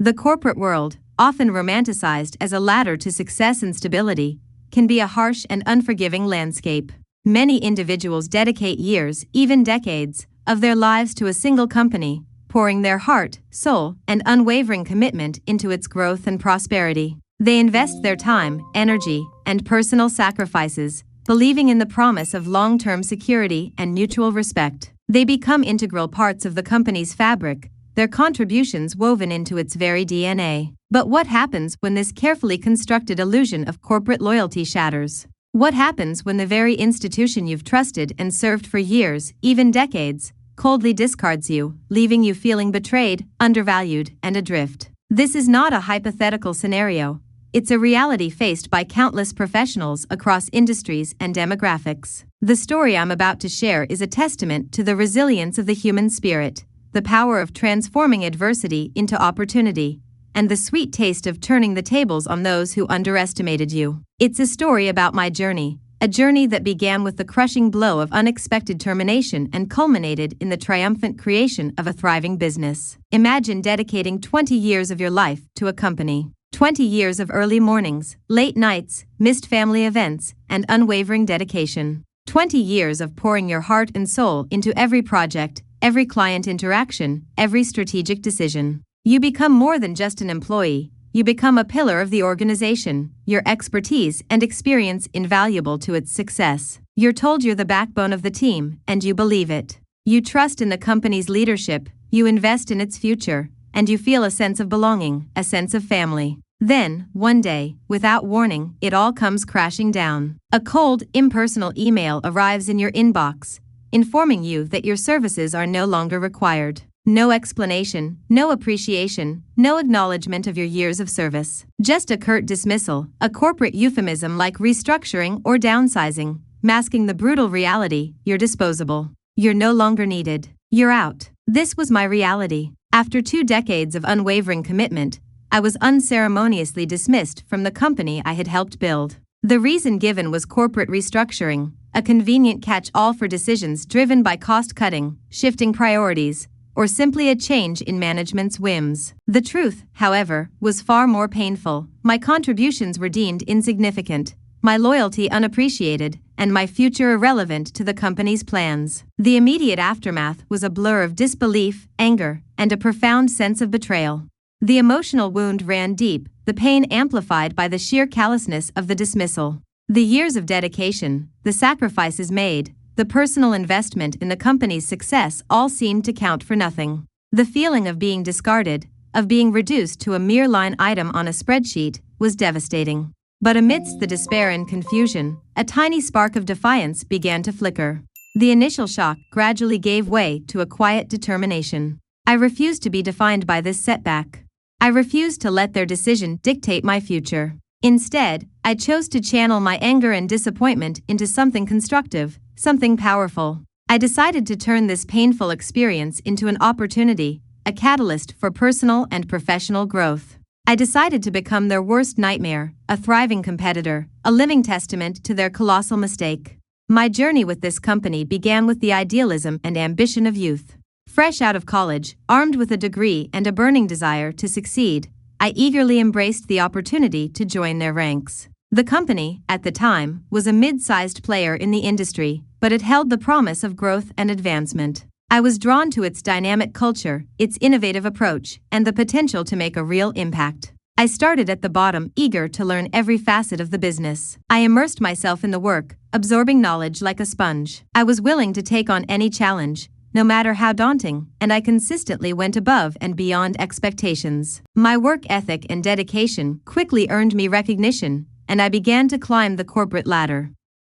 The corporate world, often romanticized as a ladder to success and stability, can be a harsh and unforgiving landscape. Many individuals dedicate years, even decades, of their lives to a single company, pouring their heart, soul, and unwavering commitment into its growth and prosperity. They invest their time, energy, and personal sacrifices, believing in the promise of long-term security and mutual respect. They become integral parts of the company's fabric, their contributions woven into its very DNA. But what happens when this carefully constructed illusion of corporate loyalty shatters? What happens when the very institution you've trusted and served for years, even decades, coldly discards you, leaving you feeling betrayed, undervalued, and adrift? This is not a hypothetical scenario. It's a reality faced by countless professionals across industries and demographics. The story I'm about to share is a testament to the resilience of the human spirit, the power of transforming adversity into opportunity, and the sweet taste of turning the tables on those who underestimated you. It's a story about my journey, a journey that began with the crushing blow of unexpected termination and culminated in the triumphant creation of a thriving business. Imagine dedicating 20 years of your life to a company. 20 years of early mornings, late nights, missed family events, and unwavering dedication. 20 years of pouring your heart and soul into every project, every client interaction, every strategic decision. You become more than just an employee. You become a pillar of the organization, your expertise and experience invaluable to its success. You're told you're the backbone of the team, and you believe it. You trust in the company's leadership, you invest in its future, and you feel a sense of belonging, a sense of family. Then, one day, without warning, it all comes crashing down. A cold, impersonal email arrives in your inbox, informing you that your services are no longer required. No explanation, no appreciation, no acknowledgement of your years of service. Just a curt dismissal, a corporate euphemism like restructuring or downsizing, masking the brutal reality: you're disposable. You're no longer needed. You're out. This was my reality. After 2 decades of unwavering commitment, I was unceremoniously dismissed from the company I had helped build. The reason given was corporate restructuring, a convenient catch-all for decisions driven by cost-cutting, shifting priorities, or simply a change in management's whims. The truth, however, was far more painful. My contributions were deemed insignificant, my loyalty unappreciated, and my future irrelevant to the company's plans. The immediate aftermath was a blur of disbelief, anger, and a profound sense of betrayal. The emotional wound ran deep, the pain amplified by the sheer callousness of the dismissal. The years of dedication, the sacrifices made, the personal investment in the company's success all seemed to count for nothing. The feeling of being discarded, of being reduced to a mere line item on a spreadsheet, was devastating. But amidst the despair and confusion, a tiny spark of defiance began to flicker. The initial shock gradually gave way to a quiet determination. I refused to be defined by this setback. I refused to let their decision dictate my future. Instead, I chose to channel my anger and disappointment into something constructive, something powerful. I decided to turn this painful experience into an opportunity, a catalyst for personal and professional growth. I decided to become their worst nightmare, a thriving competitor, a living testament to their colossal mistake. My journey with this company began with the idealism and ambition of youth. Fresh out of college, armed with a degree and a burning desire to succeed, I eagerly embraced the opportunity to join their ranks. The company, at the time, was a mid-sized player in the industry, but it held the promise of growth and advancement. I was drawn to its dynamic culture, its innovative approach, and the potential to make a real impact. I started at the bottom, eager to learn every facet of the business. I immersed myself in the work, absorbing knowledge like a sponge. I was willing to take on any challenge, no matter how daunting, and I consistently went above and beyond expectations. My work ethic and dedication quickly earned me recognition, and I began to climb the corporate ladder.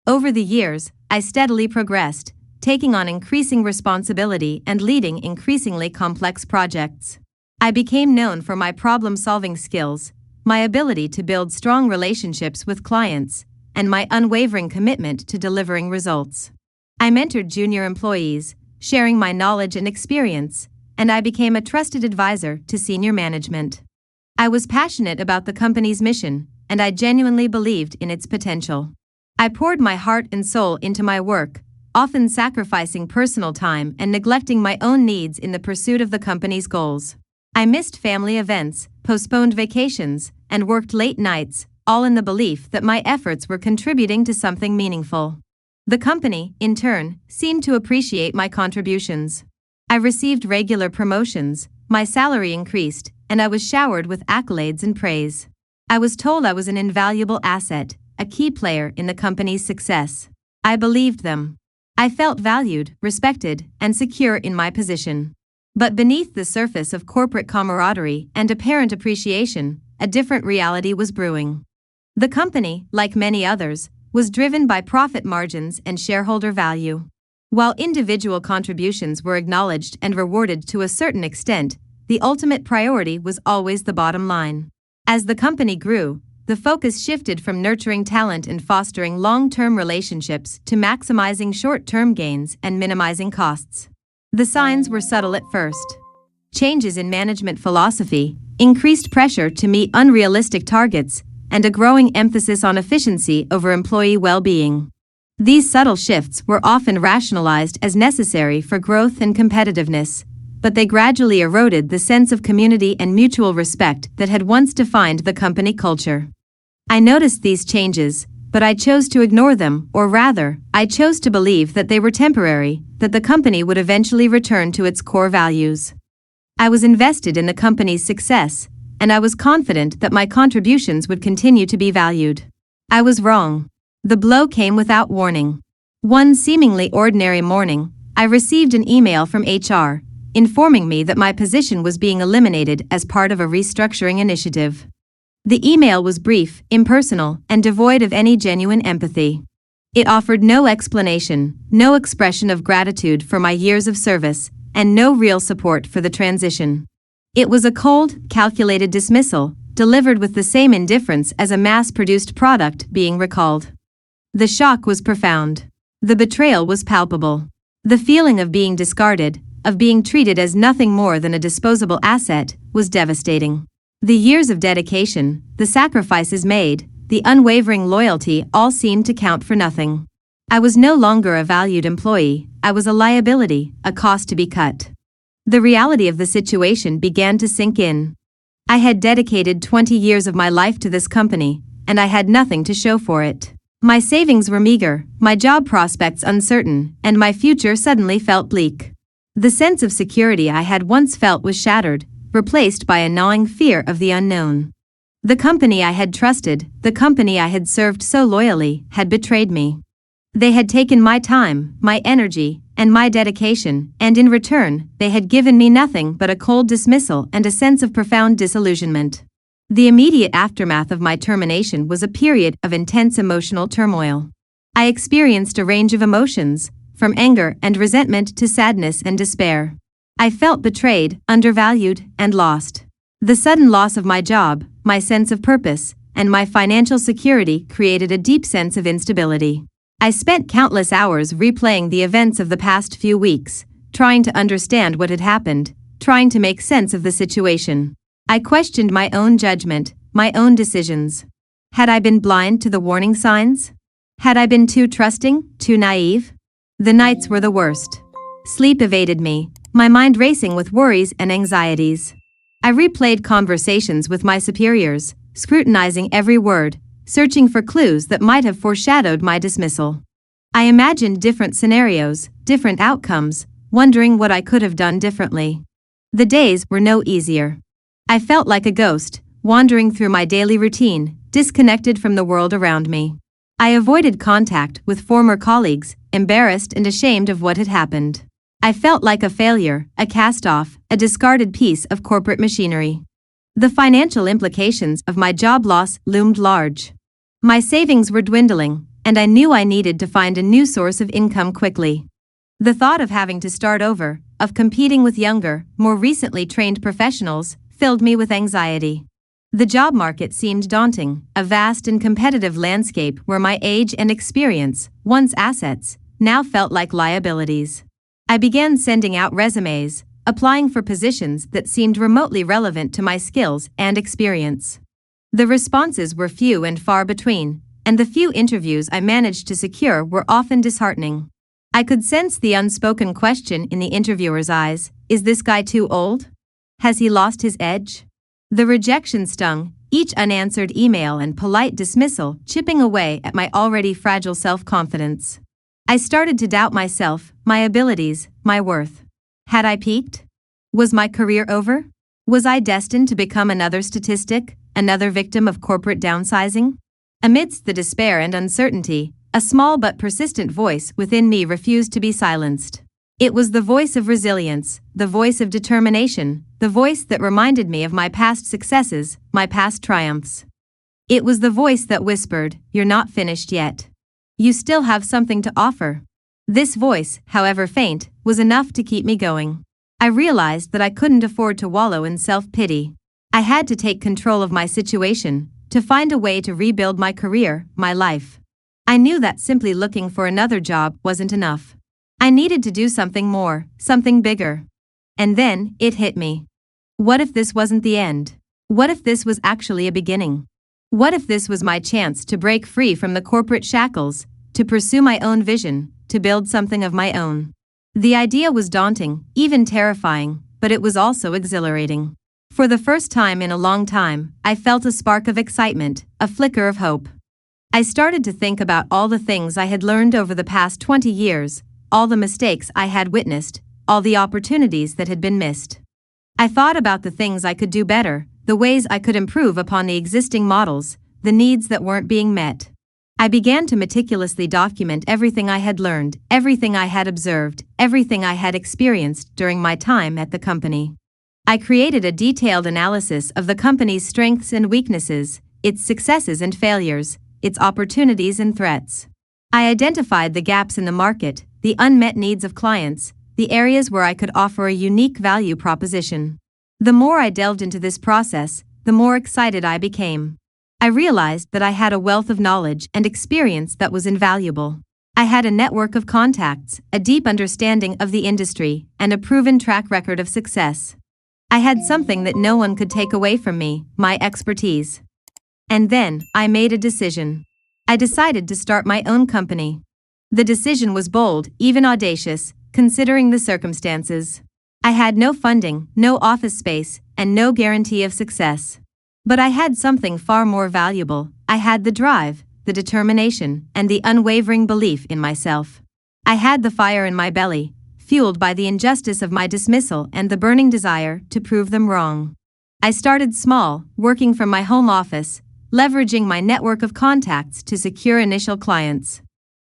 Over the years, I steadily progressed, taking on increasing responsibility and leading increasingly complex projects. I became known for my problem-solving skills, my ability to build strong relationships with clients, and my unwavering commitment to delivering results. I mentored junior employees, sharing my knowledge and experience, and I became a trusted advisor to senior management. I was passionate about the company's mission, and I genuinely believed in its potential. I poured my heart and soul into my work, often sacrificing personal time and neglecting my own needs in the pursuit of the company's goals. I missed family events, postponed vacations, and worked late nights, all in the belief that my efforts were contributing to something meaningful. The company, in turn, seemed to appreciate my contributions. I received regular promotions, my salary increased, and I was showered with accolades and praise. I was told I was an invaluable asset, a key player in the company's success. I believed them. I felt valued, respected, and secure in my position. But beneath the surface of corporate camaraderie and apparent appreciation, a different reality was brewing. The company, like many others, was driven by profit margins and shareholder value. While individual contributions were acknowledged and rewarded to a certain extent, the ultimate priority was always the bottom line. As the company grew, the focus shifted from nurturing talent and fostering long-term relationships to maximizing short-term gains and minimizing costs. The signs were subtle at first. Changes in management philosophy, increased pressure to meet unrealistic targets, and a growing emphasis on efficiency over employee well-being. These subtle shifts were often rationalized as necessary for growth and competitiveness, but they gradually eroded the sense of community and mutual respect that had once defined the company culture. I noticed these changes, but I chose to ignore them, or rather, I chose to believe that they were temporary, that the company would eventually return to its core values. I was invested in the company's success, and I was confident that my contributions would continue to be valued. I was wrong. The blow came without warning. One seemingly ordinary morning, I received an email from HR, informing me that my position was being eliminated as part of a restructuring initiative. The email was brief, impersonal, and devoid of any genuine empathy. It offered no explanation, no expression of gratitude for my years of service, and no real support for the transition. It was a cold, calculated dismissal, delivered with the same indifference as a mass-produced product being recalled. The shock was profound. The betrayal was palpable. The feeling of being discarded, of being treated as nothing more than a disposable asset, was devastating. The years of dedication, the sacrifices made, the unwavering loyalty all seemed to count for nothing. I was no longer a valued employee, I was a liability, a cost to be cut. The reality of the situation began to sink in. I had dedicated 20 years of my life to this company, and I had nothing to show for it. My savings were meager, my job prospects uncertain, and my future suddenly felt bleak. The sense of security I had once felt was shattered, replaced by a gnawing fear of the unknown. The company I had trusted, the company I had served so loyally, had betrayed me. They had taken my time, my energy, and my dedication, and in return, they had given me nothing but a cold dismissal and a sense of profound disillusionment. The immediate aftermath of my termination was a period of intense emotional turmoil. I experienced a range of emotions, from anger and resentment to sadness and despair. I felt betrayed, undervalued, and lost. The sudden loss of my job, my sense of purpose, and my financial security created a deep sense of instability. I spent countless hours replaying the events of the past few weeks, trying to understand what had happened, trying to make sense of the situation. I questioned my own judgment, my own decisions. Had I been blind to the warning signs? Had I been too trusting, too naive? The nights were the worst. Sleep evaded me, my mind racing with worries and anxieties. I replayed conversations with my superiors, scrutinizing every word, searching for clues that might have foreshadowed my dismissal. I imagined different scenarios, different outcomes, wondering what I could have done differently. The days were no easier. I felt like a ghost, wandering through my daily routine, disconnected from the world around me. I avoided contact with former colleagues, embarrassed and ashamed of what had happened. I felt like a failure, a cast-off, a discarded piece of corporate machinery. The financial implications of my job loss loomed large. My savings were dwindling, and I knew I needed to find a new source of income quickly. The thought of having to start over, of competing with younger, more recently trained professionals, filled me with anxiety. The job market seemed daunting, a vast and competitive landscape where my age and experience, once assets, now felt like liabilities. I began sending out resumes, applying for positions that seemed remotely relevant to my skills and experience. The responses were few and far between, and the few interviews I managed to secure were often disheartening. I could sense the unspoken question in the interviewer's eyes: is this guy too old? Has he lost his edge? The rejection stung, each unanswered email and polite dismissal chipping away at my already fragile self-confidence. I started to doubt myself, my abilities, my worth. Had I peaked? Was my career over? Was I destined to become another statistic, another victim of corporate downsizing? Amidst the despair and uncertainty, a small but persistent voice within me refused to be silenced. It was the voice of resilience, the voice of determination, the voice that reminded me of my past successes, my past triumphs. It was the voice that whispered, "You're not finished yet. You still have something to offer." This voice, however faint, was enough to keep me going. I realized that I couldn't afford to wallow in self-pity. I had to take control of my situation, to find a way to rebuild my career, my life. I knew that simply looking for another job wasn't enough. I needed to do something more, something bigger. And then, it hit me. What if this wasn't the end? What if this was actually a beginning? What if this was my chance to break free from the corporate shackles, to pursue my own vision, to build something of my own? The idea was daunting, even terrifying, but it was also exhilarating. For the first time in a long time, I felt a spark of excitement, a flicker of hope. I started to think about all the things I had learned over the past 20 years, all the mistakes I had witnessed, all the opportunities that had been missed. I thought about the things I could do better, the ways I could improve upon the existing models, the needs that weren't being met. I began to meticulously document everything I had learned, everything I had observed, everything I had experienced during my time at the company. I created a detailed analysis of the company's strengths and weaknesses, its successes and failures, its opportunities and threats. I identified the gaps in the market, the unmet needs of clients, the areas where I could offer a unique value proposition. The more I delved into this process, the more excited I became. I realized that I had a wealth of knowledge and experience that was invaluable. I had a network of contacts, a deep understanding of the industry, and a proven track record of success. I had something that no one could take away from me, my expertise. And then, I made a decision. I decided to start my own company. The decision was bold, even audacious, considering the circumstances. I had no funding, no office space, and no guarantee of success. But I had something far more valuable. I had the drive, the determination, and the unwavering belief in myself. I had the fire in my belly, fueled by the injustice of my dismissal and the burning desire to prove them wrong. I started small, working from my home office, leveraging my network of contacts to secure initial clients.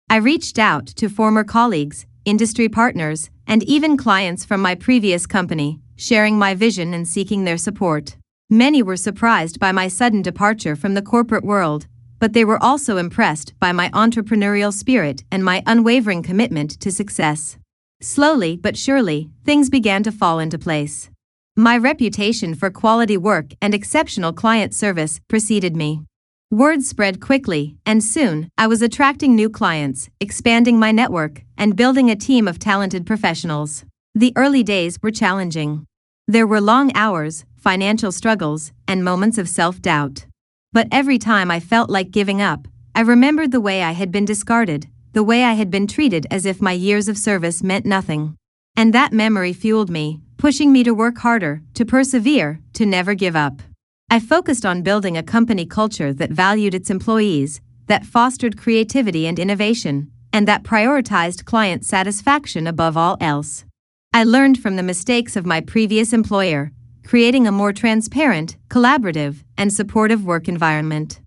I reached out to former colleagues, industry partners, and even clients from my previous company, sharing my vision and seeking their support. Many were surprised by my sudden departure from the corporate world, but they were also impressed by my entrepreneurial spirit and my unwavering commitment to success. Slowly but surely, things began to fall into place. My reputation for quality work and exceptional client service preceded me. Word spread quickly, and soon, I was attracting new clients, expanding my network, and building a team of talented professionals. The early days were challenging. There were long hours, financial struggles, and moments of self-doubt. But every time I felt like giving up, I remembered the way I had been discarded, the way I had been treated as if my years of service meant nothing. And that memory fueled me, pushing me to work harder, to persevere, to never give up. I focused on building a company culture that valued its employees, that fostered creativity and innovation, and that prioritized client satisfaction above all else. I learned from the mistakes of my previous employer, creating a more transparent, collaborative, and supportive work environment.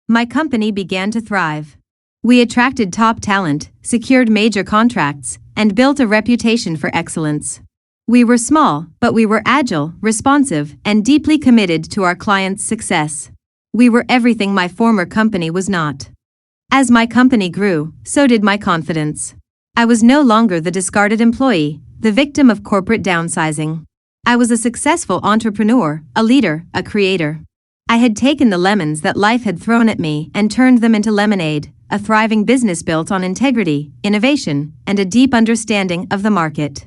My company began to thrive. We attracted top talent, secured major contracts, and built a reputation for excellence. We were small, but we were agile, responsive, and deeply committed to our clients' success. We were everything my former company was not. As my company grew, so did my confidence. I was no longer the discarded employee, the victim of corporate downsizing. I was a successful entrepreneur, a leader, a creator. I had taken the lemons that life had thrown at me and turned them into lemonade, a thriving business built on integrity, innovation, and a deep understanding of the market.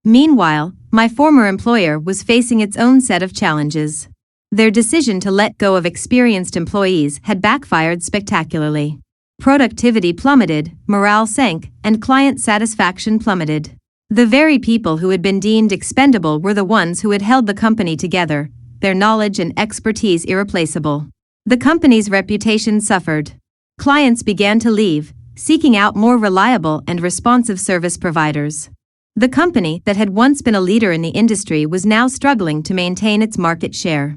Meanwhile, my former employer was facing its own set of challenges. Their decision to let go of experienced employees had backfired spectacularly. Productivity plummeted, morale sank, and client satisfaction plummeted. The very people who had been deemed expendable were the ones who had held the company together, their knowledge and expertise irreplaceable. The company's reputation suffered. Clients began to leave, seeking out more reliable and responsive service providers. The company that had once been a leader in the industry was now struggling to maintain its market share.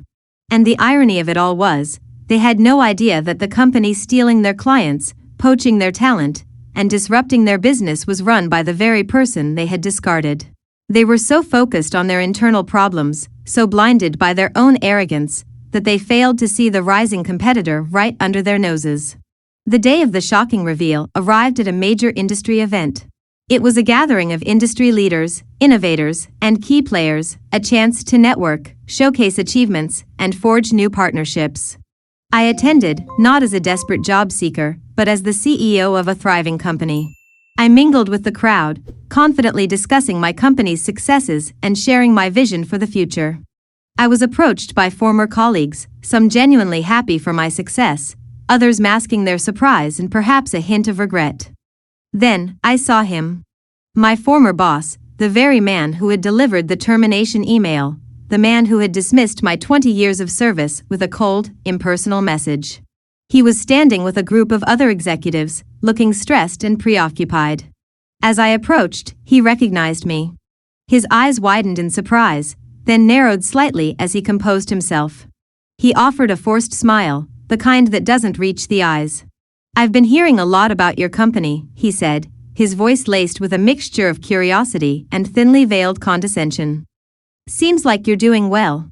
And the irony of it all was, they had no idea that the company stealing their clients, poaching their talent, and disrupting their business was run by the very person they had discarded. They were so focused on their internal problems, so blinded by their own arrogance, that they failed to see the rising competitor right under their noses. The day of the shocking reveal arrived at a major industry event. It was a gathering of industry leaders, innovators, and key players, a chance to network, showcase achievements, and forge new partnerships. I attended, not as a desperate job seeker, but as the CEO of a thriving company. I mingled with the crowd, confidently discussing my company's successes and sharing my vision for the future. I was approached by former colleagues, some genuinely happy for my success, others masking their surprise and perhaps a hint of regret. Then, I saw him. My former boss, the very man who had delivered the termination email, the man who had dismissed my 20 years of service with a cold, impersonal message. He was standing with a group of other executives, looking stressed and preoccupied. As I approached, he recognized me. His eyes widened in surprise, then narrowed slightly as he composed himself. He offered a forced smile, the kind that doesn't reach the eyes. "I've been hearing a lot about your company," he said, his voice laced with a mixture of curiosity and thinly veiled condescension. "Seems like you're doing well."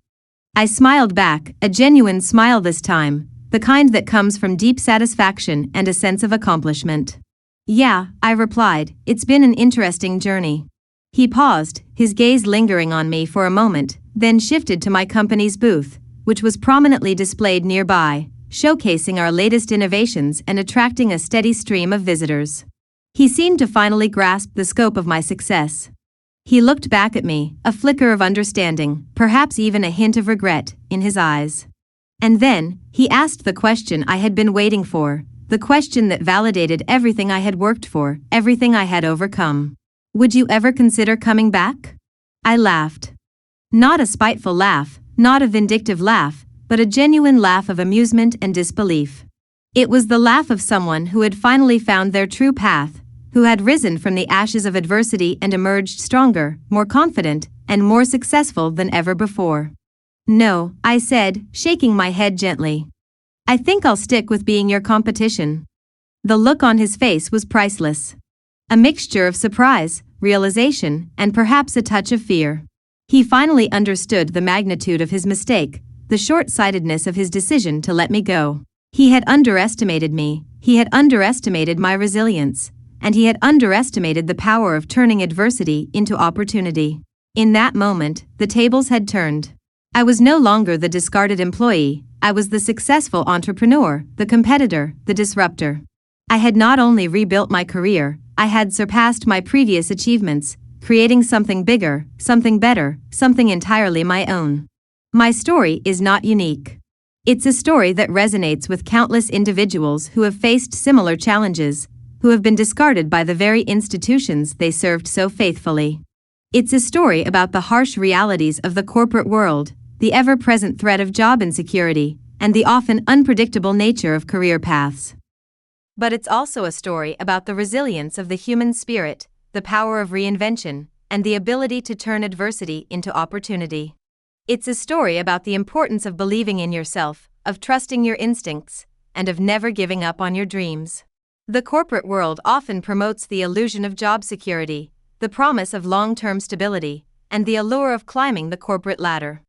I smiled back, a genuine smile this time, the kind that comes from deep satisfaction and a sense of accomplishment. "Yeah," I replied, "it's been an interesting journey." He paused, his gaze lingering on me for a moment, then shifted to my company's booth, which was prominently displayed nearby, showcasing our latest innovations and attracting a steady stream of visitors. He seemed to finally grasp the scope of my success. He looked back at me, a flicker of understanding, perhaps even a hint of regret, in his eyes. And then, he asked the question I had been waiting for, the question that validated everything I had worked for, everything I had overcome. "Would you ever consider coming back?" I laughed. Not a spiteful laugh, not a vindictive laugh, but a genuine laugh of amusement and disbelief. It was the laugh of someone who had finally found their true path, who had risen from the ashes of adversity and emerged stronger, more confident, and more successful than ever before. "No," I said, shaking my head gently. "I think I'll stick with being your competition." The look on his face was priceless. A mixture of surprise, realization, and perhaps a touch of fear. He finally understood the magnitude of his mistake, the short-sightedness of his decision to let me go. He had underestimated me, he had underestimated my resilience, and he had underestimated the power of turning adversity into opportunity. In that moment, the tables had turned. I was no longer the discarded employee, I was the successful entrepreneur, the competitor, the disruptor. I had not only rebuilt my career, I had surpassed my previous achievements, creating something bigger, something better, something entirely my own. My story is not unique. It's a story that resonates with countless individuals who have faced similar challenges, who have been discarded by the very institutions they served so faithfully. It's a story about the harsh realities of the corporate world, the ever-present threat of job insecurity, and the often unpredictable nature of career paths. But it's also a story about the resilience of the human spirit, the power of reinvention, and the ability to turn adversity into opportunity. It's a story about the importance of believing in yourself, of trusting your instincts, and of never giving up on your dreams. The corporate world often promotes the illusion of job security, the promise of long-term stability, and the allure of climbing the corporate ladder.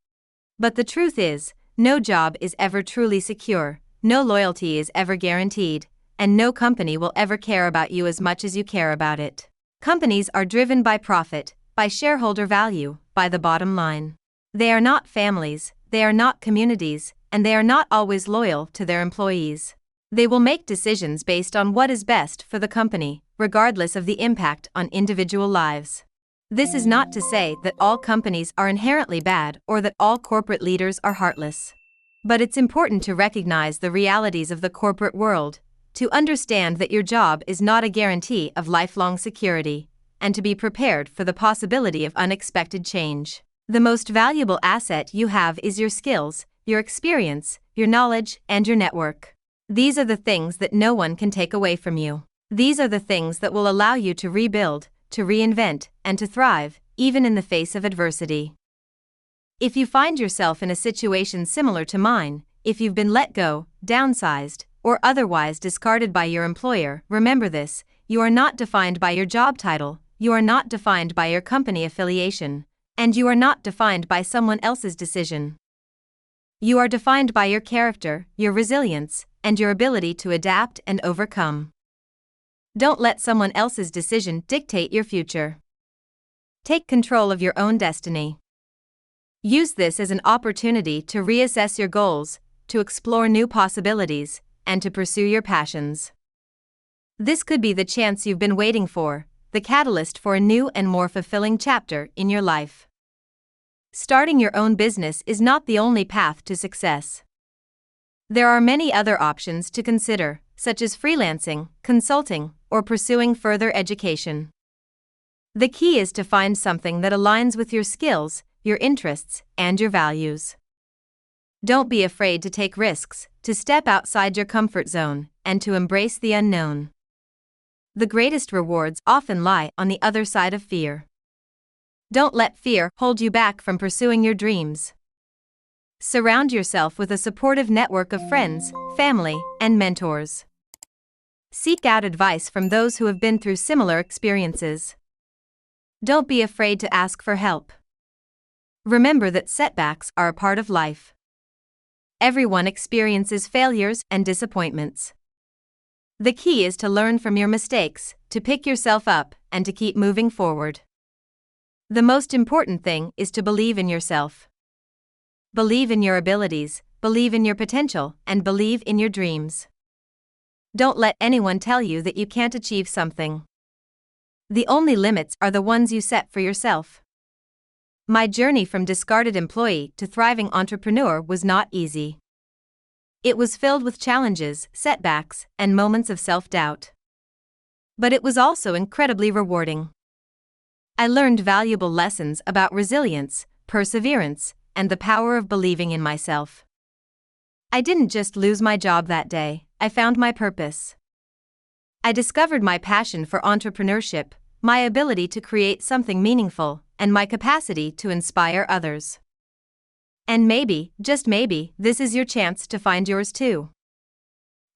But the truth is, no job is ever truly secure, no loyalty is ever guaranteed, and no company will ever care about you as much as you care about it. Companies are driven by profit, by shareholder value, by the bottom line. They are not families, they are not communities, and they are not always loyal to their employees. They will make decisions based on what is best for the company, regardless of the impact on individual lives. This is not to say that all companies are inherently bad or that all corporate leaders are heartless. But it's important to recognize the realities of the corporate world, to understand that your job is not a guarantee of lifelong security, and to be prepared for the possibility of unexpected change. The most valuable asset you have is your skills, your experience, your knowledge, and your network. These are the things that no one can take away from you. These are the things that will allow you to rebuild, to reinvent, and to thrive, even in the face of adversity. If you find yourself in a situation similar to mine, if you've been let go, downsized, or otherwise discarded by your employer, remember this: you are not defined by your job title, you are not defined by your company affiliation, and you are not defined by someone else's decision. You are defined by your character, your resilience, and your ability to adapt and overcome. Don't let someone else's decision dictate your future. Take control of your own destiny. Use this as an opportunity to reassess your goals, to explore new possibilities, and to pursue your passions. This could be the chance you've been waiting for, the catalyst for a new and more fulfilling chapter in your life. Starting your own business is not the only path to success. There are many other options to consider, such as freelancing, consulting, or pursuing further education. The key is to find something that aligns with your skills, your interests, and your values. Don't be afraid to take risks, to step outside your comfort zone, and to embrace the unknown. The greatest rewards often lie on the other side of fear. Don't let fear hold you back from pursuing your dreams. Surround yourself with a supportive network of friends, family, and mentors. Seek out advice from those who have been through similar experiences. Don't be afraid to ask for help. Remember that setbacks are a part of life. Everyone experiences failures and disappointments. The key is to learn from your mistakes, to pick yourself up, and to keep moving forward. The most important thing is to believe in yourself. Believe in your abilities, believe in your potential, and believe in your dreams. Don't let anyone tell you that you can't achieve something. The only limits are the ones you set for yourself. My journey from discarded employee to thriving entrepreneur was not easy. It was filled with challenges, setbacks, and moments of self-doubt. But it was also incredibly rewarding. I learned valuable lessons about resilience, perseverance, and the power of believing in myself. I didn't just lose my job that day, I found my purpose. I discovered my passion for entrepreneurship, my ability to create something meaningful, and my capacity to inspire others. And maybe, just maybe, this is your chance to find yours too.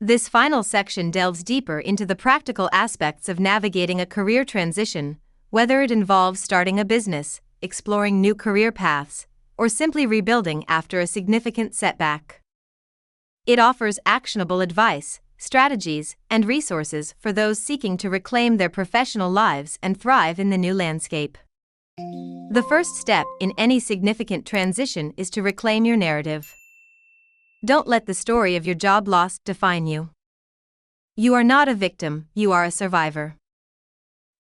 This final section delves deeper into the practical aspects of navigating a career transition, whether it involves starting a business, exploring new career paths, or simply rebuilding after a significant setback. It offers actionable advice, strategies, and resources for those seeking to reclaim their professional lives and thrive in the new landscape. The first step in any significant transition is to reclaim your narrative. Don't let the story of your job loss define you. You are not a victim, you are a survivor.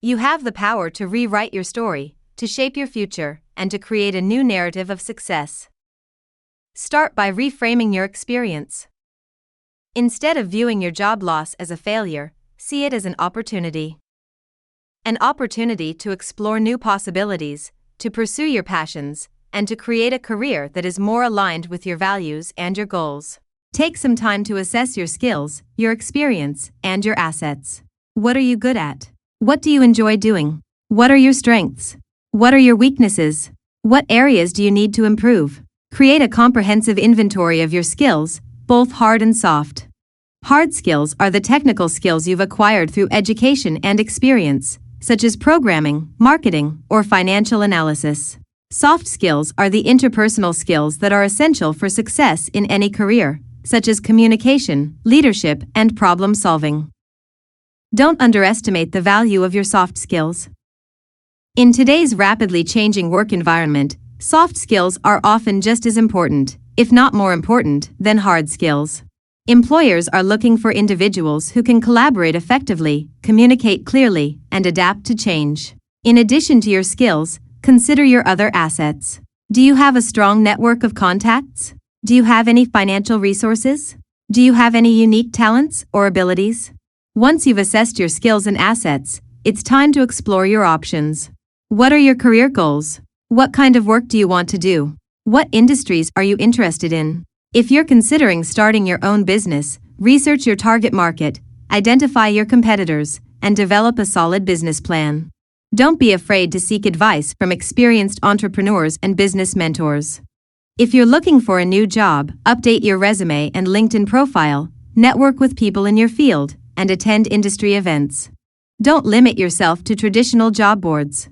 You have the power to rewrite your story, to shape your future, and to create a new narrative of success. Start by reframing your experience. Instead of viewing your job loss as a failure, see it as an opportunity. An opportunity to explore new possibilities, to pursue your passions, and to create a career that is more aligned with your values and your goals. Take some time to assess your skills, your experience, and your assets. What are you good at? What do you enjoy doing? What are your strengths? What are your weaknesses? What areas do you need to improve? Create a comprehensive inventory of your skills, both hard and soft. Hard skills are the technical skills you've acquired through education and experience, such as programming, marketing, or financial analysis. Soft skills are the interpersonal skills that are essential for success in any career, such as communication, leadership, and problem solving. Don't underestimate the value of your soft skills. In today's rapidly changing work environment, soft skills are often just as important, if not more important, than hard skills. Employers are looking for individuals who can collaborate effectively, communicate clearly, and adapt to change. In addition to your skills, consider your other assets. Do you have a strong network of contacts? Do you have any financial resources? Do you have any unique talents or abilities? Once you've assessed your skills and assets, it's time to explore your options. What are your career goals? What kind of work do you want to do? What industries are you interested in? If you're considering starting your own business, research your target market, identify your competitors, and develop a solid business plan. Don't be afraid to seek advice from experienced entrepreneurs and business mentors. If you're looking for a new job, update your resume and LinkedIn profile, network with people in your field, and attend industry events. Don't limit yourself to traditional job boards.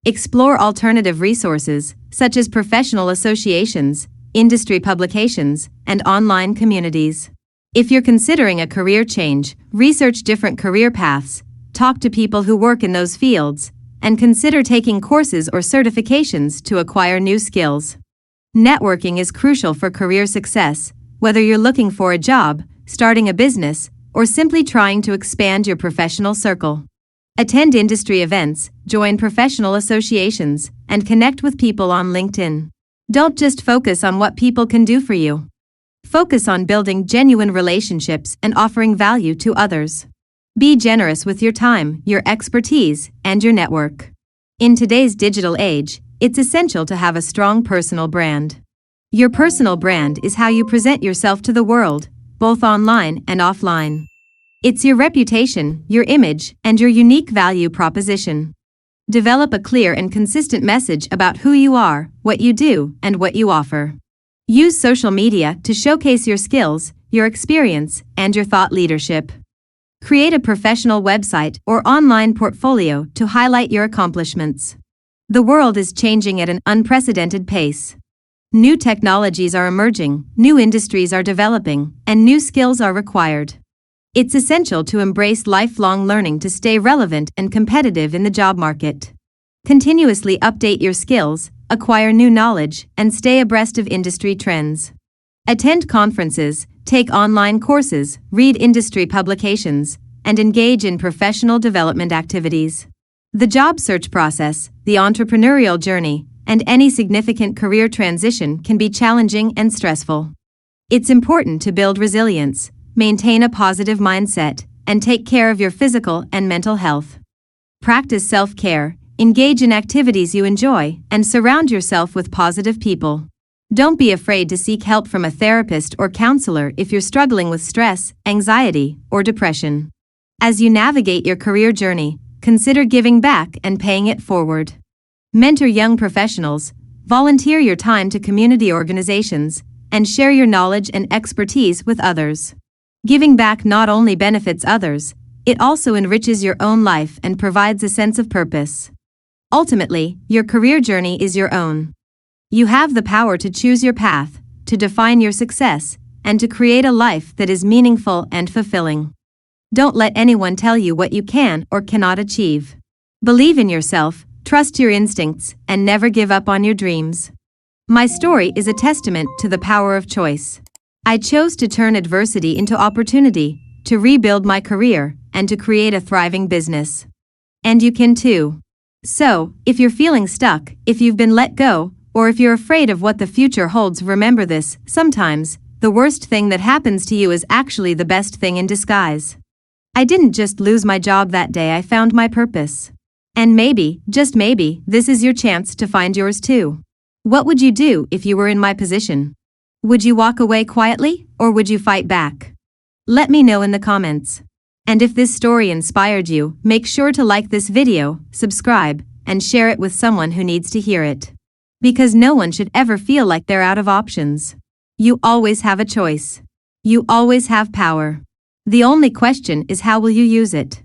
Explore alternative resources, such as professional associations, industry publications, and online communities. If you're considering a career change, research different career paths, talk to people who work in those fields, and consider taking courses or certifications to acquire new skills. Networking is crucial for career success, whether you're looking for a job, starting a business, or simply trying to expand your professional circle. Attend industry events, join professional associations, and connect with people on LinkedIn. Don't just focus on what people can do for you. Focus on building genuine relationships and offering value to others. Be generous with your time, your expertise, and your network. In today's digital age, it's essential to have a strong personal brand. Your personal brand is how you present yourself to the world, both online and offline. It's your reputation, your image, and your unique value proposition. Develop a clear and consistent message about who you are, what you do, and what you offer. Use social media to showcase your skills, your experience, and your thought leadership. Create a professional website or online portfolio to highlight your accomplishments. The world is changing at an unprecedented pace. New technologies are emerging, new industries are developing, and new skills are required. It's essential to embrace lifelong learning to stay relevant and competitive in the job market. Continuously update your skills, acquire new knowledge, and stay abreast of industry trends. Attend conferences, take online courses, read industry publications, and engage in professional development activities. The job search process, the entrepreneurial journey, and any significant career transition can be challenging and stressful. It's important to build resilience, maintain a positive mindset, and take care of your physical and mental health. Practice self-care, engage in activities you enjoy, and surround yourself with positive people. Don't be afraid to seek help from a therapist or counselor if you're struggling with stress, anxiety, or depression. As you navigate your career journey, consider giving back and paying it forward. Mentor young professionals, volunteer your time to community organizations, and share your knowledge and expertise with others. Giving back not only benefits others, it also enriches your own life and provides a sense of purpose. Ultimately, your career journey is your own. You have the power to choose your path, to define your success, and to create a life that is meaningful and fulfilling. Don't let anyone tell you what you can or cannot achieve. Believe in yourself, trust your instincts, and never give up on your dreams. My story is a testament to the power of choice. I chose to turn adversity into opportunity, to rebuild my career, and to create a thriving business. And you can too. So, if you're feeling stuck, if you've been let go, or if you're afraid of what the future holds, remember this: sometimes, the worst thing that happens to you is actually the best thing in disguise. I didn't just lose my job that day, I found my purpose. And maybe, just maybe, this is your chance to find yours too. What would you do if you were in my position? Would you walk away quietly, or would you fight back? Let me know in the comments. And if this story inspired you, make sure to like this video, subscribe, and share it with someone who needs to hear it. Because no one should ever feel like they're out of options. You always have a choice. You always have power. The only question is, how will you use it?